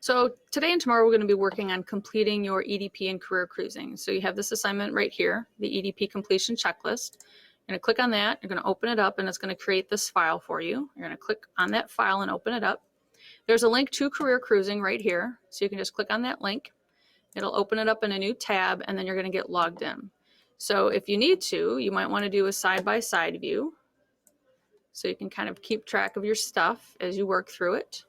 So today and tomorrow we're going to be working on completing your EDP and career cruising. So you have this assignment right here, the EDP completion checklist. You're going to click on that, you're going to open it up, and it's going to create this file for you. You're going to click on that file and open it up. There's a link to career cruising right here, so you can just click on that link. It'll open it up in a new tab, and then you're going to get logged in. So if you need to, you might want to do a side-by-side view, so you can kind of keep track of your stuff as you work through it.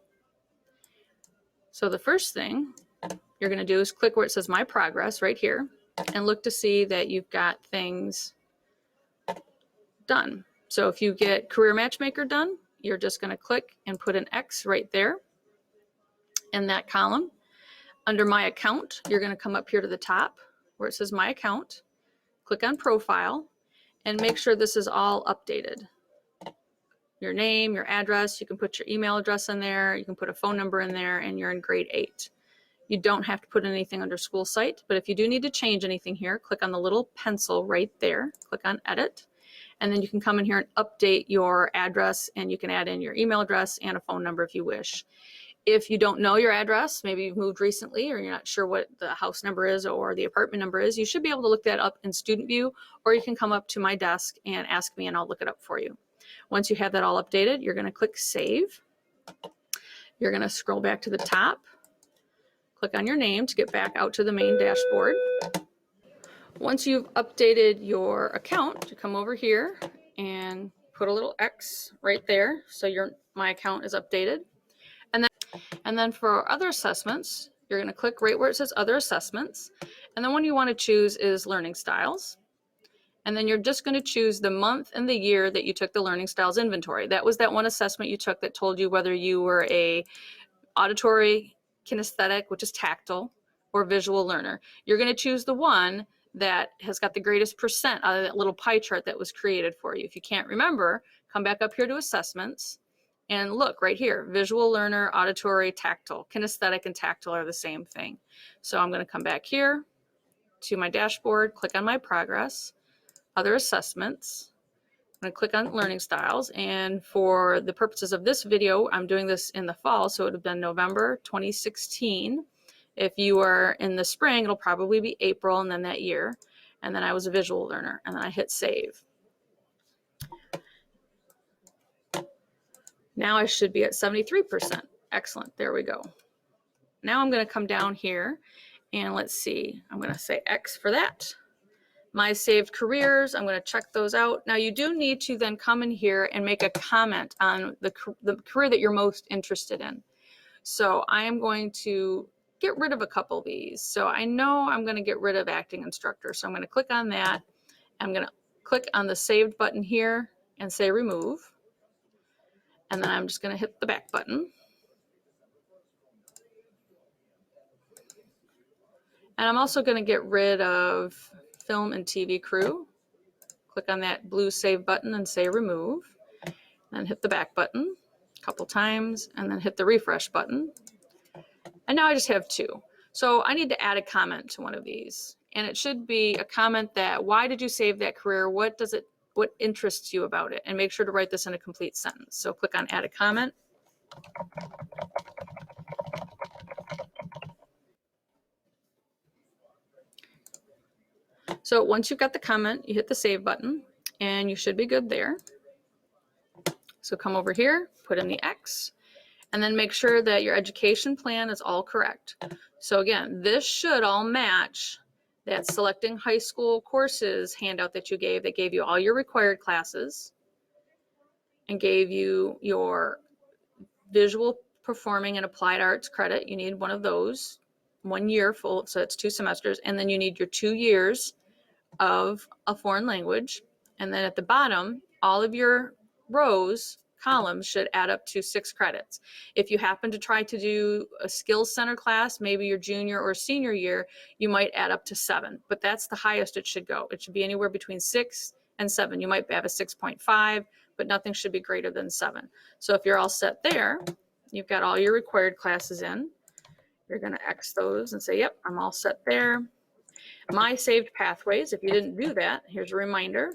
So the first thing you're going to do is click where it says My Progress right here and look to see that you've got things done. So if you get Career Matchmaker done, you're just going to click and put an X right there in that column. Under My Account, you're going to come up here to the top where it says My Account, click on Profile, and make sure this is all updated. Your name, your address, you can put your email address in there, you can put a phone number in there, and you're in grade 8. You don't have to put anything under school site, but if you do need to change anything here, click on the little pencil right there, click on Edit, and then you can come in here and update your address, and you can add in your email address and a phone number if you wish. If you don't know your address, maybe you've moved recently or you're not sure what the house number is or the apartment number is, you should be able to look that up in Student View, or you can come up to my desk and ask me and I'll look it up for you. Once you have that all updated, you're going to click Save. You're going to scroll back to the top, click on your name to get back out to the main dashboard. Once you've updated your account, you come over here and put a little X right there so My Account is updated. And then for other assessments, you're going to click right where it says Other Assessments. And the one you want to choose is Learning Styles. And then you're just going to choose the month and the year that you took the Learning Styles inventory. That was that one assessment you took that told you whether you were a auditory, kinesthetic, which is tactile, or visual learner. You're going to choose the one that has got the greatest percent out of that little pie chart that was created for you. If you can't remember, come back up here to Assessments and look right here, visual learner, auditory, tactile. Kinesthetic and tactile are the same thing. So I'm going to come back here to my dashboard, click on My Progress, Other Assessments. I'm going to click on Learning Styles, and for the purposes of this video, I'm doing this in the fall, so it would have been November 2016. If you are in the spring, it'll probably be April and then that year. And then I was a visual learner, and then I hit Save. Now I should be at 73%. Excellent, there we go. Now I'm going to come down here, and let's see, I'm going to say X for that. My saved careers, I'm going to check those out. Now you do need to then come in here and make a comment on the career that you're most interested in. So I am going to get rid of a couple of these. So I know I'm going to get rid of acting instructor. So I'm going to click on that. I'm going to click on the saved button here and say remove. And then I'm just going to hit the back button. And I'm also going to get rid of film and TV crew. Click on that blue save button and say remove. Then hit the back button a couple times and then hit the refresh button. And now I just have 2. So I need to add a comment to one of these. And it should be a comment that, why did you save that career? What interests you about it? And make sure to write this in a complete sentence. So click on add a comment. So once you've got the comment, you hit the save button and you should be good there. So come over here, put in the X, and then make sure that your education plan is all correct. So again, this should all match that selecting high school courses handout that you gave, that gave you all your required classes and gave you your visual performing and applied arts credit. You need one of those, 1 year full, so it's 2 semesters, and then you need your 2 years of a foreign language. And then at the bottom, all of your columns should add up to 6 credits. If you happen to try to do a skills center class, maybe your junior or senior year, you might add up to 7, but that's the highest it should go. It should be anywhere between 6 and 7. You might have a 6.5, but nothing should be greater than 7. So if you're all set there, you've got all your required classes in, you're going to X those and say, yep, I'm all set there. My saved pathways, if you didn't do that, here's a reminder.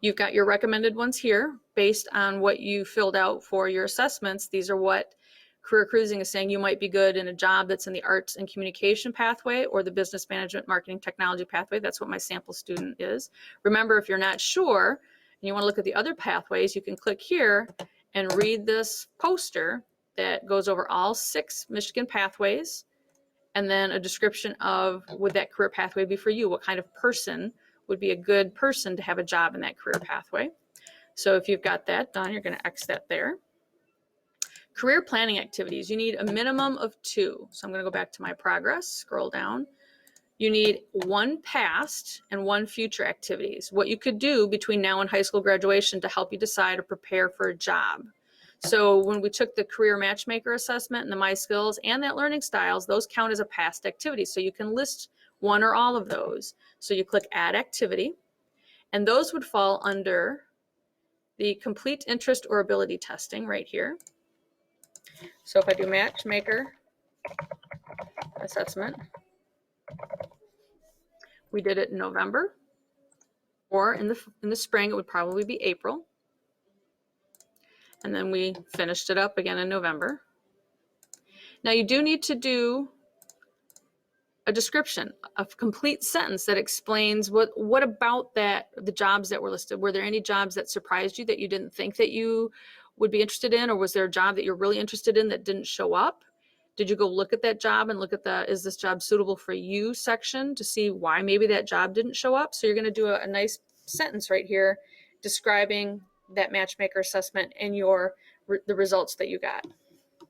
You've got your recommended ones here based on what you filled out for your assessments. These are what Career cruising is saying you might be good in a job that's in the arts and communication pathway or the business management, marketing, technology pathway. That's what my sample student is. Remember, if you're not sure and you want to look at the other pathways, you can click here and read this poster that goes over all 6 Michigan pathways, and then a description of would that career pathway be for you? What kind of person would be a good person to have a job in that career pathway? So if you've got that done, you're going to X that there. Career planning activities, you need a minimum of 2. So I'm going to go back to my progress, scroll down. You need 1 past and 1 future activities. What you could do between now and high school graduation to help you decide or prepare for a job. So when we took the career matchmaker assessment and the My Skills and that learning styles, those count as a past activity. So you can list one or all of those. So you click add activity, and those would fall under the complete interest or ability testing right here. So if I do matchmaker assessment, we did it in November, or in the spring, it would probably be April. And then we finished it up again in November. Now you do need to do a description, a complete sentence that explains what about that, the jobs that were listed. Were there any jobs that surprised you that you didn't think that you would be interested in? Or was there a job that you're really interested in that didn't show up? Did you go look at that job and look at the, is this job suitable for you section to see why maybe that job didn't show up? So you're going to do a nice sentence right here describing that matchmaker assessment and the results that you got. So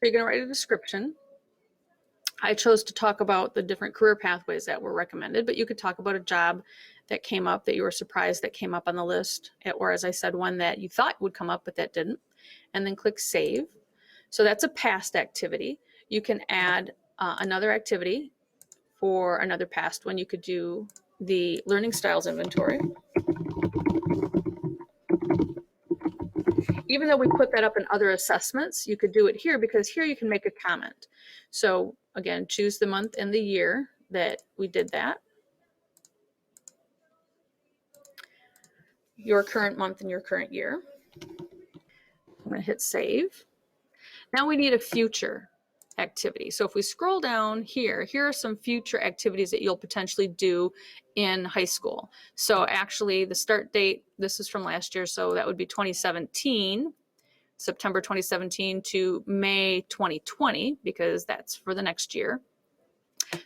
you're going to write a description. I chose to talk about the different career pathways that were recommended, but you could talk about a job that came up that you were surprised that came up on the list, or as I said, one that you thought would come up but that didn't, and then click save. So that's a past activity. You can add another activity for another past one. You could do the learning styles inventory. Even though we put that up in other assessments, you could do it here because here you can make a comment. So again, choose the month and the year that we did that. Your current month and your current year. I'm going to hit save. Now we need a future activity. So if we scroll down here are some future activities that you'll potentially do in high school. So actually the start date, this is from last year, so that would be 2017, September 2017 to May 2020, because that's for the next year.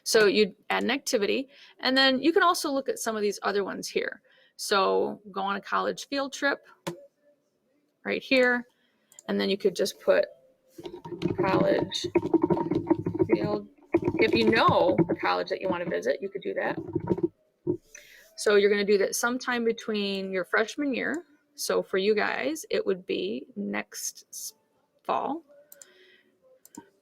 So you'd add an activity, and then you can also look at some of these other ones here. So go on a college field trip right here, and then you could just put college field. If you know the college that you want to visit, you could do that. So you're going to do that sometime between your freshman year. So for you guys, it would be next fall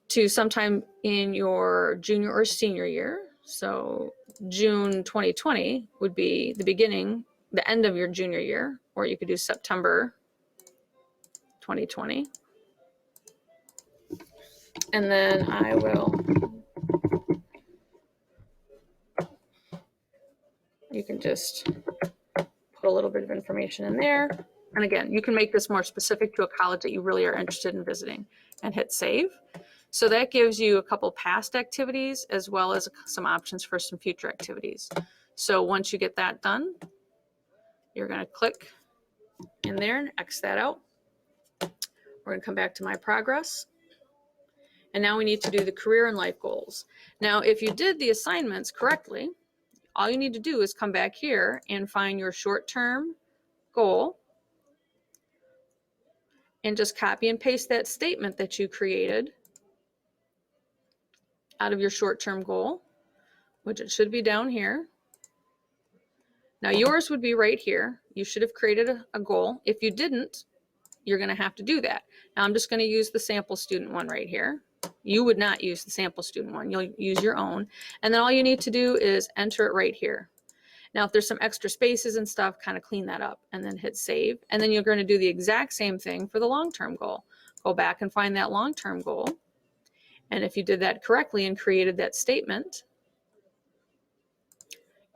to sometime in your junior or senior year. So June 2020 would be the beginning, the end of your junior year, or you could do September 2020. And then I will, you can just put a little bit of information in there. And again, you can make this more specific to a college that you really are interested in visiting, and hit save. So that gives you a couple past activities as well as some options for some future activities. So once you get that done, you're going to click in there and X that out. We're going to come back to my progress. And now we need to do the career and life goals. Now, if you did the assignments correctly, all you need to do is come back here and find your short-term goal and just copy and paste that statement that you created out of your short-term goal, which it should be down here. Now yours would be right here. You should have created a goal. If you didn't, you're going to have to do that. Now I'm just going to use the sample student one right here. You would not use the sample student one. You'll use your own. And then all you need to do is enter it right here. Now, if there's some extra spaces and stuff, kind of clean that up and then hit save. And then you're going to do the exact same thing for the long-term goal. Go back and find that long-term goal. And if you did that correctly and created that statement,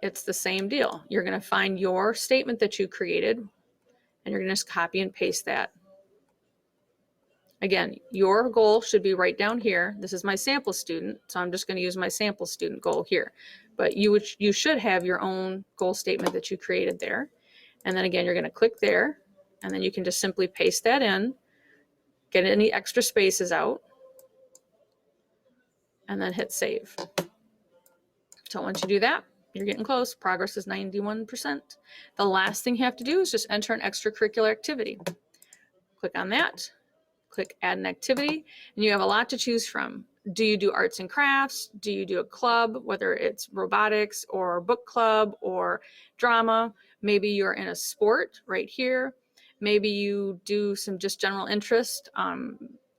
it's the same deal. You're going to find your statement that you created, and you're going to just copy and paste that Again, your goal should be right down here. This is my sample student, so I'm just going to use my sample student goal here. But you should have your own goal statement that you created there. And then again, you're going to click there, and then you can just simply paste that in, get any extra spaces out, and then hit save. So once you do that, you're getting close. Progress is 91%. The last thing you have to do is just enter an extracurricular activity. Click on that, click add an activity, and you have a lot to choose from. Do you do arts and crafts? Do you do a club, whether it's robotics or book club or drama? Maybe you're in a sport right here. Maybe you do some just general interest,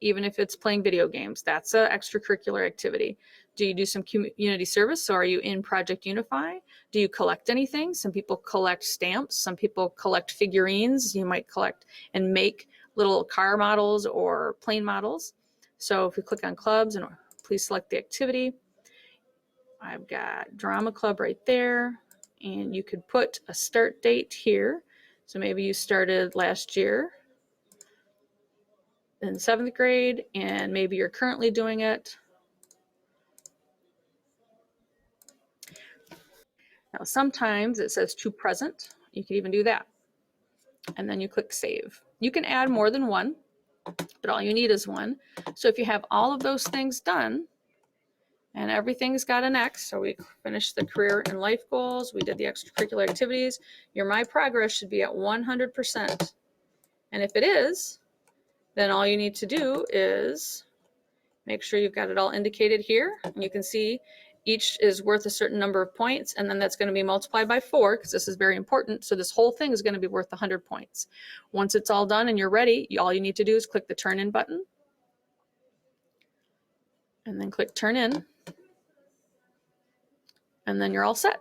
even if it's playing video games. That's an extracurricular activity. Do you do some community service? So are you in Project Unify? Do you collect anything? Some people collect stamps. Some people collect figurines. You might collect and make little car models or plane models. So if we click on clubs and please select the activity, I've got drama club right there, and you could put a start date here. So maybe you started last year in 7th grade, and maybe you're currently doing it. Now, sometimes it says to present. You can even do that. And then you click save. You can add more than one, but all you need is one. So if you have all of those things done, and everything's got an X, so we finished the career and life goals, we did the extracurricular activities, your My Progress should be at 100%. And if it is, then all you need to do is make sure you've got it all indicated here. And you can see each is worth a certain number of points, and then that's going to be multiplied by 4, because this is very important. So this whole thing is going to be worth 100 points. Once it's all done and you're ready, all you need to do is click the Turn In button, and then click Turn In, and then you're all set.